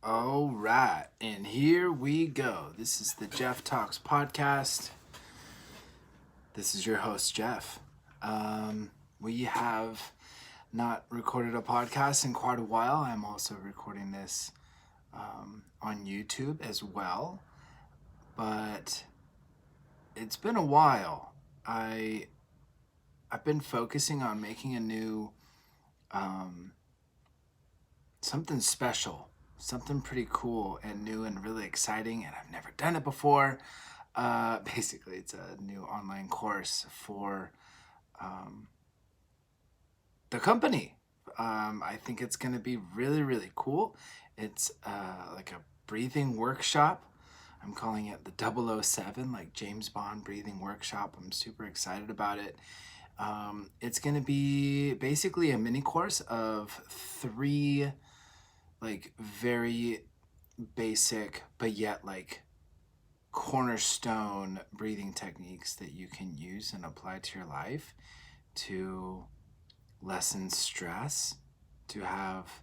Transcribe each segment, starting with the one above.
All right, and here we go. This is the Jeff Talks podcast. This is your host, Jeff. We have not recorded a podcast in quite a while. I'm also recording this on YouTube as well, but it's been a while. I've been focusing on making a new something special, something pretty cool and new and really exciting, and I've never done it before. Basically, it's a new online course for the company. I think it's going to be really, really cool. It's like a breathing workshop. I'm calling it the 007, like James Bond breathing workshop. I'm super excited about it. It's going to be basically a mini course of three, like, very basic, but yet, like, cornerstone breathing techniques that you can use and apply to your life to lessen stress, to have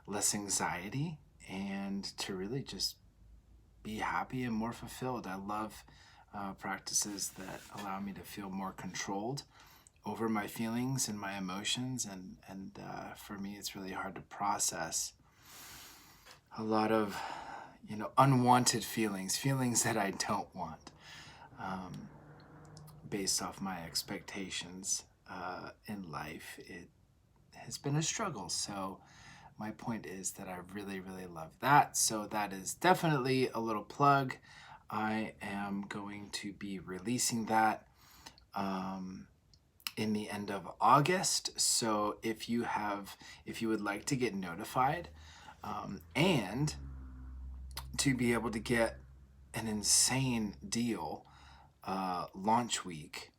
less anxiety, and to really just be happy and more fulfilled. I love practices that allow me to feel more controlled over my feelings and my emotions, and for me, it's really hard to process a lot of unwanted feelings that I don't want, based off my expectations in life. It has been a struggle. So my point is that I really, really love that. So that is definitely a little plug. I am going to be releasing that in the end of August. So if you would like to get notified, and to be able to get an insane deal launch week,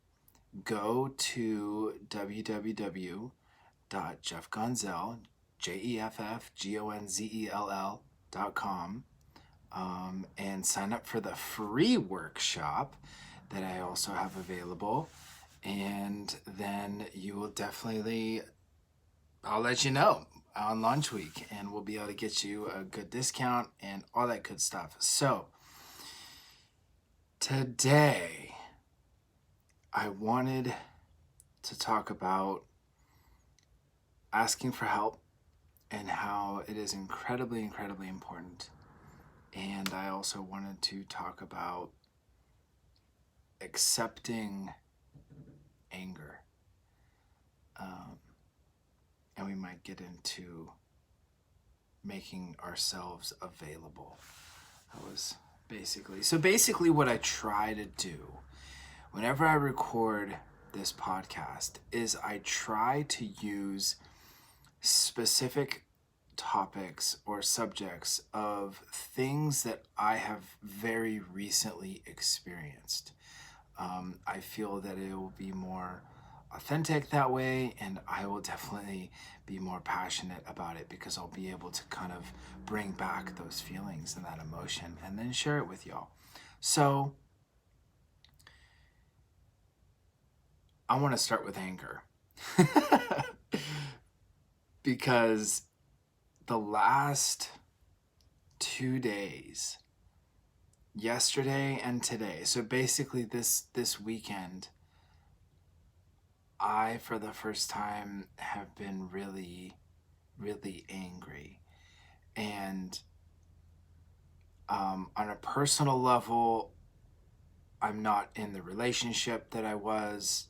go to www.jeffgonzell, JEFFGONZELL.com, and sign up for the free workshop that I also have available. And then you will definitely, I'll let you know on launch week, and we'll be able to get you a good discount and all that good stuff. So today I wanted to talk about asking for help and how it is incredibly, incredibly important. And I also wanted to talk about accepting anger. And we might get into making ourselves available. Basically what I try to do whenever I record this podcast is I try to use specific topics or subjects of things that I have very recently experienced. I feel that it will be more authentic that way, and I will definitely be more passionate about it because I'll be able to kind of bring back those feelings and that emotion and then share it with y'all. So I want to start with anger because the last 2 days, yesterday and today, so basically this weekend, I, for the first time, have been really, really angry. And on a personal level, I'm not in the relationship that I was,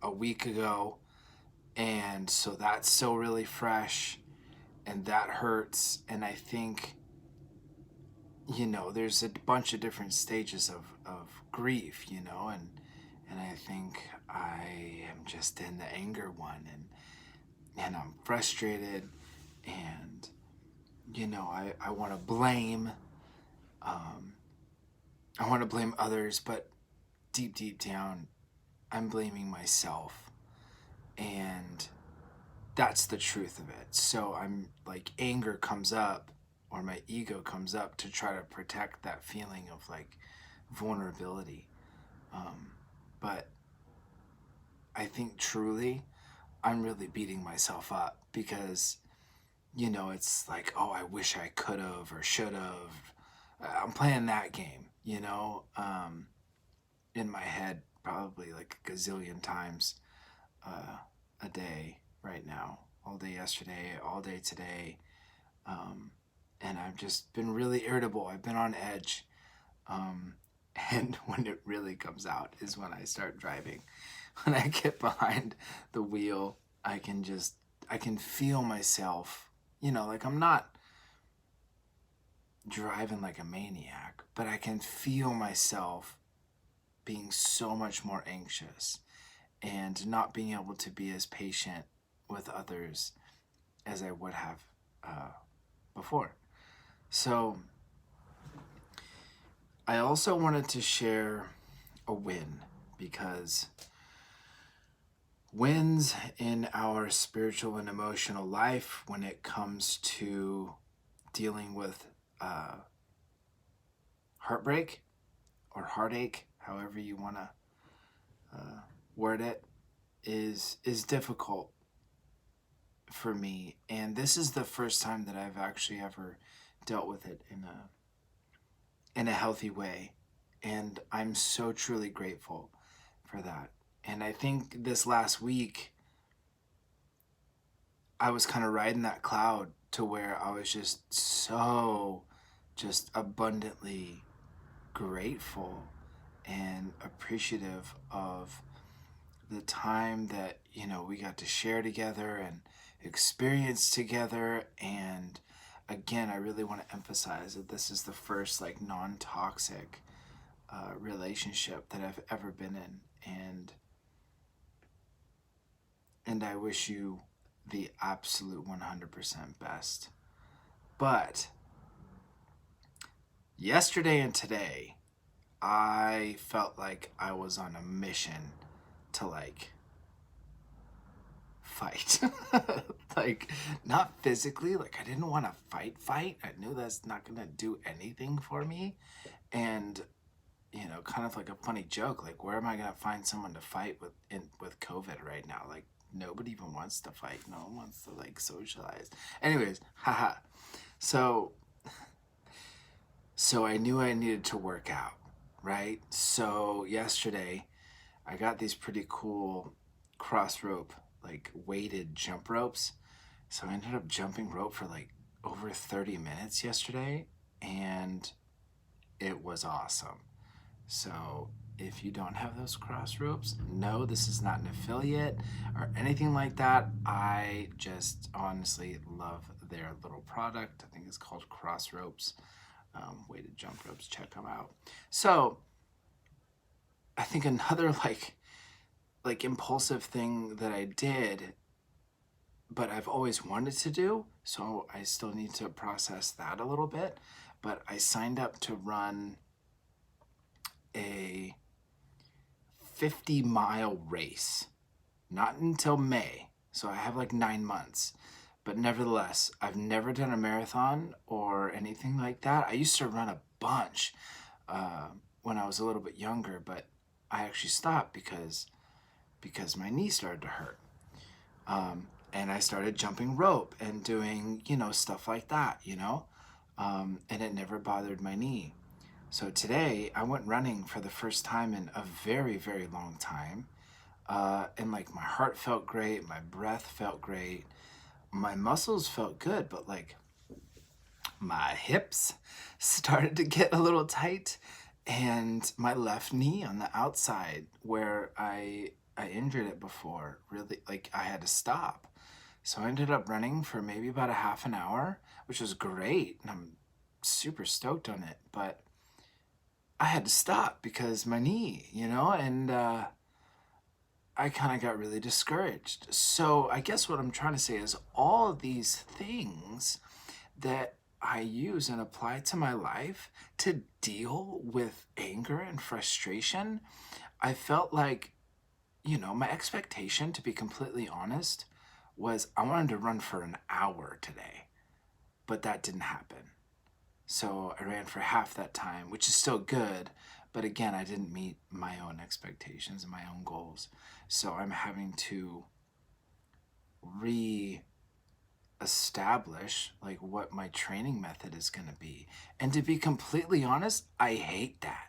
a week ago. And so that's still really fresh, and that hurts. And I think, there's a bunch of different stages of grief, and I think I am just in the anger one, and I'm frustrated, and I want to blame, I want to blame others, but deep down I'm blaming myself, and that's the truth of it. So I'm like, anger comes up, or my ego comes up to try to protect that feeling of like vulnerability. But I think truly I'm really beating myself up because it's like, oh, I wish I could have or should have. I'm playing that game, in my head probably like a gazillion times a day right now. All day yesterday, all day today. And I've just been really irritable. I've been on edge. And when it really comes out is when I start driving. When I get behind the wheel, I can feel myself, like I'm not driving like a maniac, but I can feel myself being so much more anxious and not being able to be as patient with others as I would have before. So I also wanted to share a win, because wins in our spiritual and emotional life when it comes to dealing with heartbreak or heartache, however you want to word it, is difficult for me. And this is the first time that I've actually ever dealt with it in a healthy way. And I'm so truly grateful for that. And I think this last week, I was kind of riding that cloud to where I was just abundantly grateful and appreciative of the time that, we got to share together and experience together. And again, I really want to emphasize that this is the first like non-toxic relationship that I've ever been in. And I wish you the absolute 100% best. But yesterday and today, I felt like I was on a mission to like fight. Like, not physically, like I didn't want to fight. I knew that's not going to do anything for me. And kind of like a funny joke, like where am I going to find someone to fight with COVID right now? Like nobody even wants to fight. No one wants to like socialize. Anyways, haha. So I knew I needed to work out, right? So yesterday I got these pretty cool cross rope, like weighted jump ropes. So I ended up jumping rope for like over 30 minutes yesterday, and it was awesome. So if you don't have those cross ropes, no, this is not an affiliate or anything like that. I just honestly love their little product. I think it's called Cross Ropes, weighted jump ropes. Check them out. So I think another like impulsive thing that I did, but I've always wanted to do, so I still need to process that a little bit. But I signed up to run a 50-mile race, not until May, so I have like 9 months. But nevertheless, I've never done a marathon or anything like that. I used to run a bunch when I was a little bit younger, but I actually stopped because my knee started to hurt. And I started jumping rope and doing, stuff like that, and it never bothered my knee. So today I went running for the first time in a very, very long time. And like my heart felt great. My breath felt great. My muscles felt good, but like my hips started to get a little tight, and my left knee on the outside where I injured it before, really, like I had to stop. So I ended up running for maybe about a half an hour, which was great, and I'm super stoked on it. But I had to stop because my knee, and I kind of got really discouraged. So I guess what I'm trying to say is all of these things that I use and apply to my life to deal with anger and frustration, I felt like, my expectation, to be completely honest, was I wanted to run for an hour today, but that didn't happen. So I ran for half that time, which is still good, but again, I didn't meet my own expectations and my own goals. So I'm having to establish like what my training method is going to be. And to be completely honest, I hate that.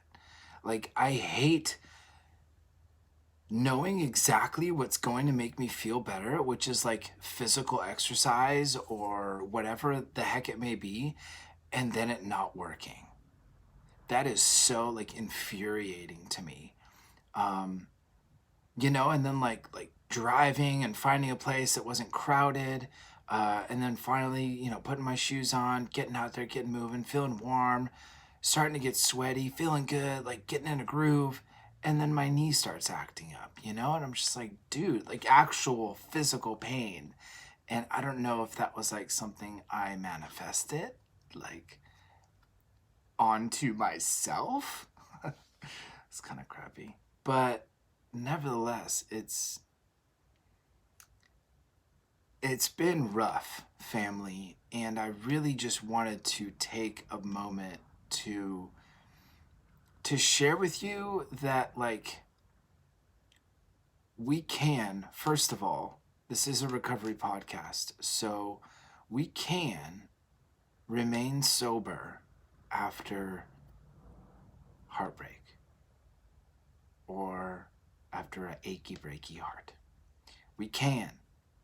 Like, I hate knowing exactly what's going to make me feel better, which is like physical exercise or whatever the heck it may be, and then it not working. That is so like infuriating to me. You know, and then like driving and finding a place that wasn't crowded, and then finally, you know, putting my shoes on, getting out there, getting moving, feeling warm, starting to get sweaty, feeling good, like getting in a groove, and then my knee starts acting up, you know, and I'm just like, dude, like actual physical pain. And I don't know if that was like something I manifested, like onto myself. It's kind of crappy, but nevertheless, it's been rough, family, and I really just wanted to take a moment to share with you that like we can, first of all, this is a recovery podcast, so we can remain sober after heartbreak or after an achy breaky heart. We can.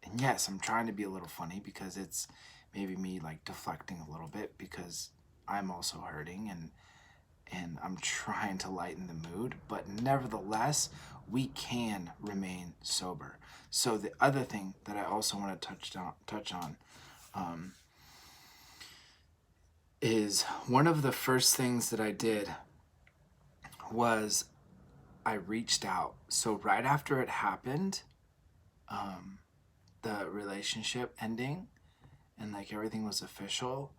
And yes, I'm trying to be a little funny because it's maybe me like deflecting a little bit because I'm also hurting and I'm trying to lighten the mood, but nevertheless, we can remain sober. So the other thing that I also want to touch on is one of the first things that I did was I reached out. So right after it happened, the relationship ending and like everything was official,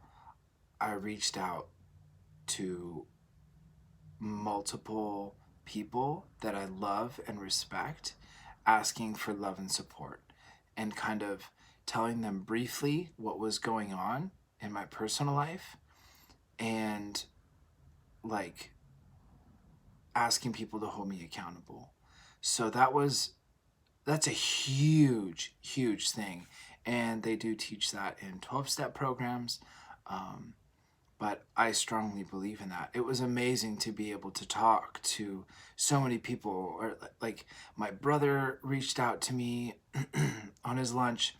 I reached out to multiple people that I love and respect, asking for love and support and kind of telling them briefly what was going on in my personal life and like asking people to hold me accountable. So that's a huge, huge thing. And they do teach that in 12-step programs. But I strongly believe in that. It was amazing to be able to talk to so many people. Or like my brother reached out to me on his lunch.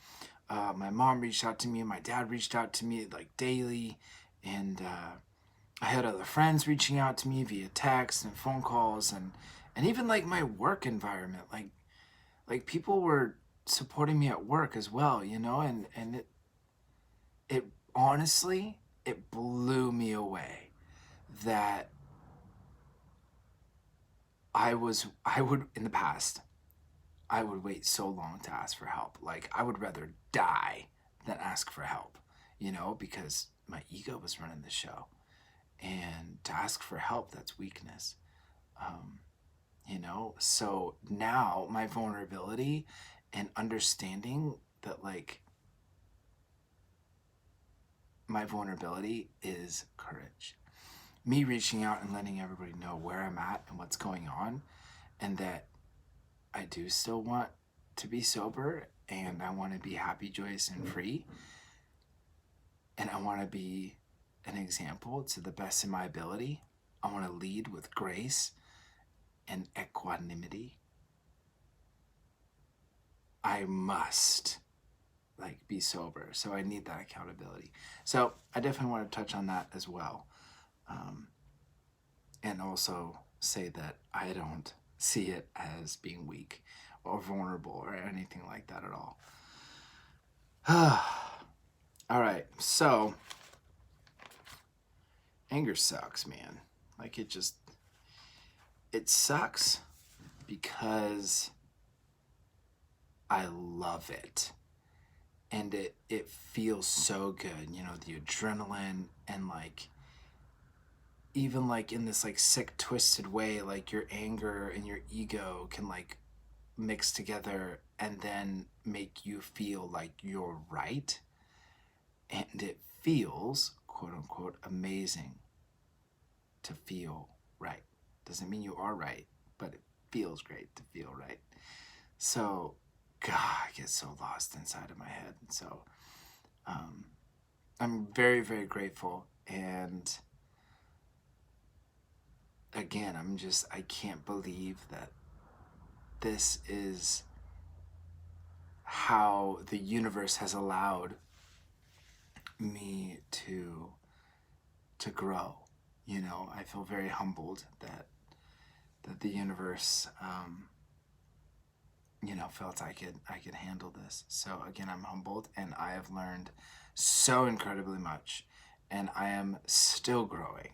My mom reached out to me. My dad reached out to me like daily. And I had other friends reaching out to me via text and phone calls. And even like my work environment. Like people were supporting me at work as well, you know, and it honestly, it blew me away that I would, in the past, I would wait so long to ask for help. Like I would rather die than ask for help, you know, because my ego was running the show. And to ask for help, that's weakness. You know, so now my vulnerability and understanding that like my vulnerability is courage. Me reaching out and letting everybody know where I'm at and what's going on, and that I do still want to be sober and I want to be happy, joyous, and free. And I want to be an example to the best of my ability. I want to lead with grace and equanimity. I must like be sober. So I need that accountability. So I definitely want to touch on that as well. And also say that I don't see it as being weak or vulnerable or anything like that at all. All right. So anger sucks, man. Like it sucks because I love it. And it feels so good, you know, the adrenaline and like even like in this like sick twisted way, like your anger and your ego can like mix together and then make you feel like you're right. And it feels, quote unquote, amazing to feel right. Doesn't mean you are right, but it feels great to feel right. So God, I get so lost inside of my head. So Um, I'm very, very grateful. And again, I can't believe that this is how the universe has allowed me to grow. I feel very humbled that the universe, felt I could handle this. So again, I'm humbled, and I have learned so incredibly much, and I am still growing.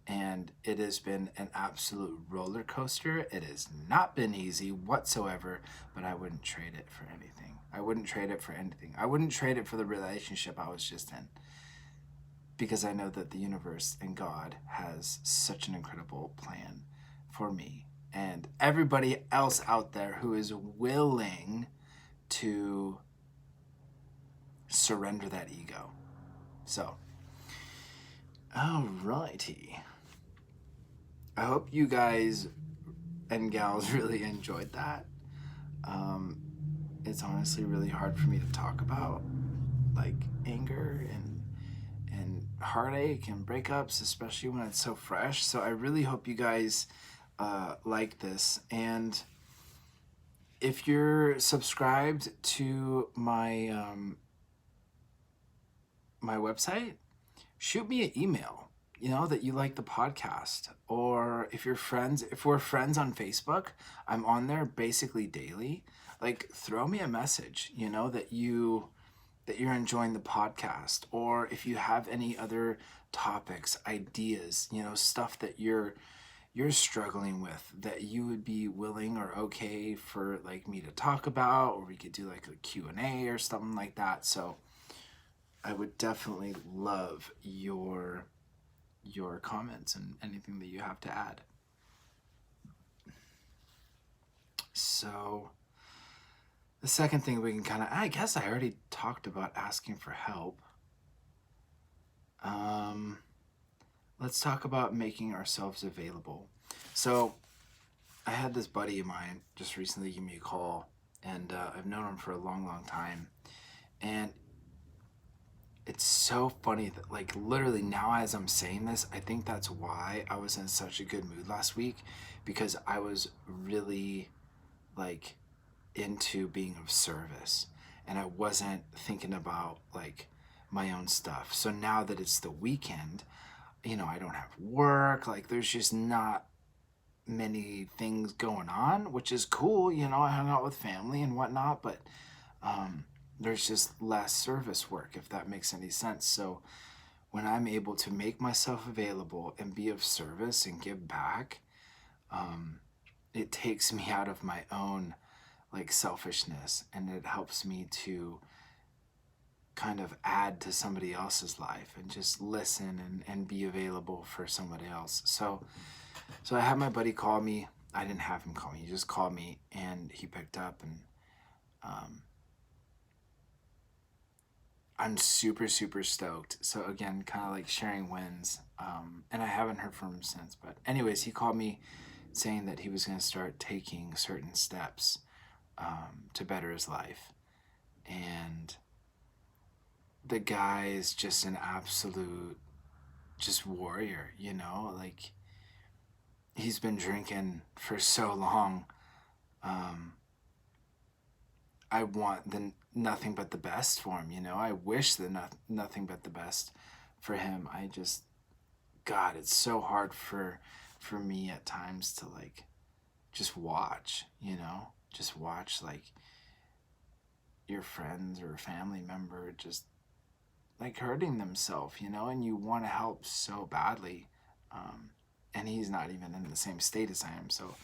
And it has been an absolute roller coaster. It has not been easy whatsoever, but I wouldn't trade it for anything. I wouldn't trade it for anything. I wouldn't trade it for the relationship I was just in, because I know that the universe and God has such an incredible plan for me and everybody else out there who is willing to surrender that ego. So, alrighty. I hope you guys and gals really enjoyed that. It's honestly really hard for me to talk about, like, anger and heartache and breakups, especially when it's so fresh. So I really hope you guys like this. And if you're subscribed to my website, shoot me an email, that you like the podcast. Or if we're friends on Facebook, I'm on there basically daily. Like, throw me a message, that you're enjoying the podcast. Or if you have any other topics, ideas, stuff that you're struggling with that you would be willing or okay for, like, me to talk about, or we could do like a Q&A or something like that. So I would definitely love your comments and anything that you have to add. So the second thing we can I guess I already talked about asking for help. Let's talk about making ourselves available. So I had this buddy of mine just recently give me a call, and I've known him for a long, long time. And it's so funny that, like, literally now as I'm saying this, I think that's why I was in such a good mood last week, because I was really, like, into being of service, and I wasn't thinking about, like, my own stuff. So now that it's the weekend, I don't have work, like, there's just not many things going on, which is cool. I hung out with family and whatnot, but there's just less service work, if that makes any sense. So when I'm able to make myself available and be of service and give back, it takes me out of my own, like, selfishness, and it helps me to kind of add to somebody else's life and just listen and be available for somebody else. So I had my buddy call me. I didn't have him call me. He just called me, and he picked up, and I'm super, super stoked. So again, kind of like sharing wins. And I haven't heard from him since. But anyways, he called me saying that he was going to start taking certain steps to better his life. And the guy is just an absolute just warrior, like, he's been drinking for so long. I want nothing but the best for him, I wish nothing but the best for him. God, it's so hard for me at times to, like, just watch, like, your friends or a family member just, like, hurting themselves, and you want to help so badly. And he's not even in the same state as I am, so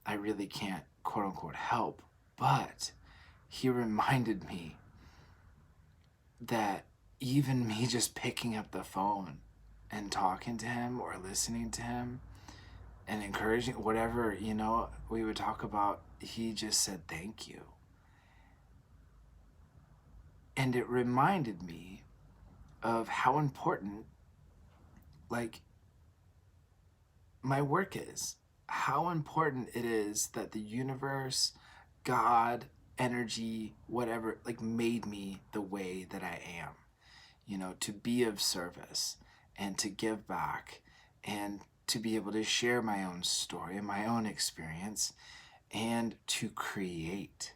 I really can't, quote unquote, help. But he reminded me that even me just picking up the phone and talking to him or listening to him and encouraging whatever, we would talk about, he just said thank you. And it reminded me of how important, like, my work is, how important it is that the universe, God, energy, whatever, like made me the way that I am, you know, to be of service and to give back and to be able to share my own story and my own experience and to create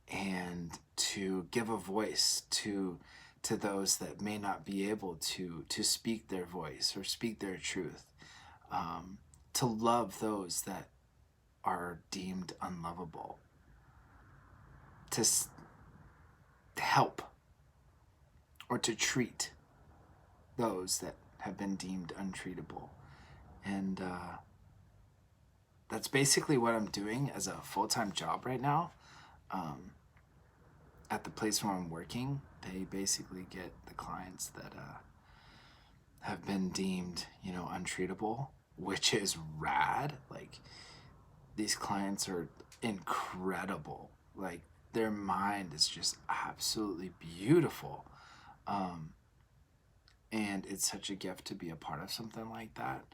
and to give a voice to those that may not be able to speak their voice or speak their truth, to love those that are deemed unlovable, to help or to treat those that have been deemed untreatable. And that's basically what I'm doing as a full-time job right now. At the place where I'm working, they basically get the clients that have been deemed, you know, untreatable, which is rad. Like, these clients are incredible. Like, their mind is just absolutely beautiful. And it's such a gift to be a part of something like that.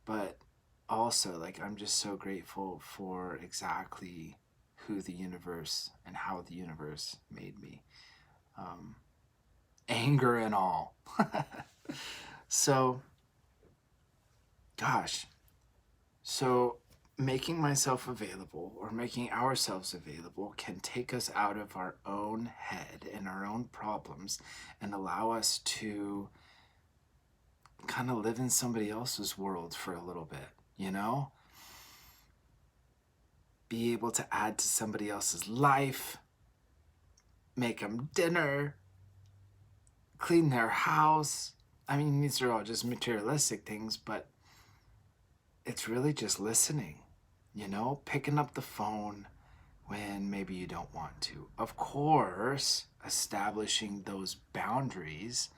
But also, like, I'm just so grateful for exactly who the universe and how the universe made me. Anger and all. So, gosh. So, making myself available or making ourselves available can take us out of our own head and our own problems and allow us to kind of live in somebody else's world for a little bit, you know? Be able to add to somebody else's life, make them dinner, clean their house. I mean, these are all just materialistic things, but it's really just listening, you know, picking up the phone when maybe you don't want to. Of course, establishing those boundaries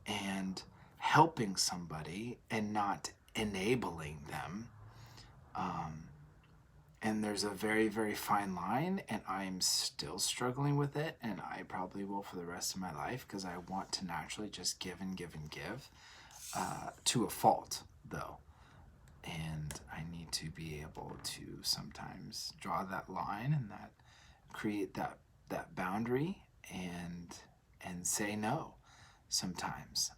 and helping somebody and not enabling them. And there's a very, very fine line, and I'm still struggling with it, and I probably will for the rest of my life because I want to naturally just give and give and give, to a fault, though. And I need to be able to sometimes draw that line and that create that boundary and say no sometimes.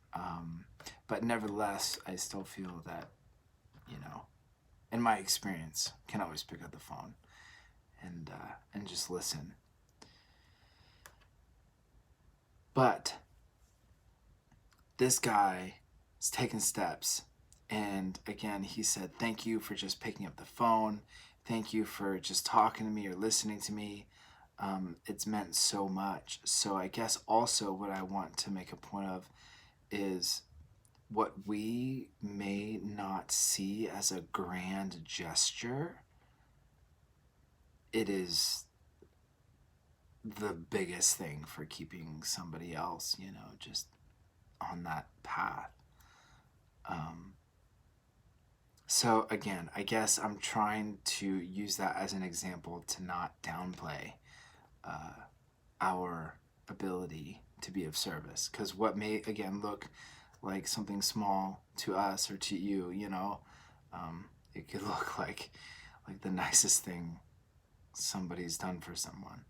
But nevertheless, I still feel that, you know, in my experience, can always pick up the phone and just listen. But this guy is taking steps, and again, he said, "Thank you for just picking up the phone. Thank you for just talking to me or listening to me. It's meant so much." So I guess also what I want to make a point of is what we may not see as a grand gesture, it is the biggest thing for keeping somebody else, you know, just on that path. So again, I guess I'm trying to use that as an example to not downplay our ability to be of service, because what may again look like something small to us or to you, you know, it could look like the nicest thing somebody's done for someone,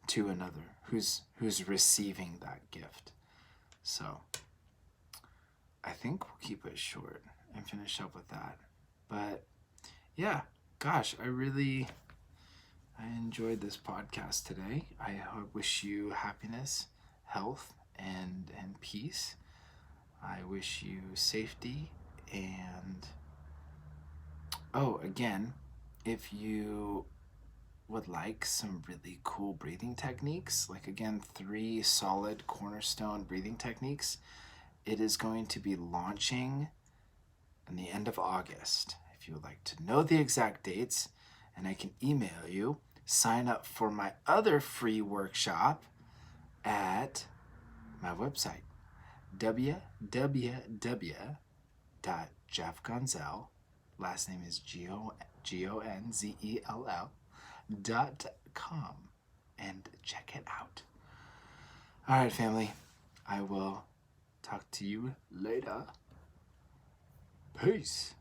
to another who's receiving that gift. So I think we'll keep it short and finish up with that. But yeah, gosh, I enjoyed this podcast today. I wish you happiness, health, and peace. I wish you safety, and again, if you would like some really cool breathing techniques, like again, 3 solid cornerstone breathing techniques, it is going to be launching in the end of August. If you would like to know the exact dates, and I can email you, sign up for my other free workshop at my website, www.jeffgonzell, last name is GONZELL.com, and check it out. All right, family, I will talk to you later. Peace.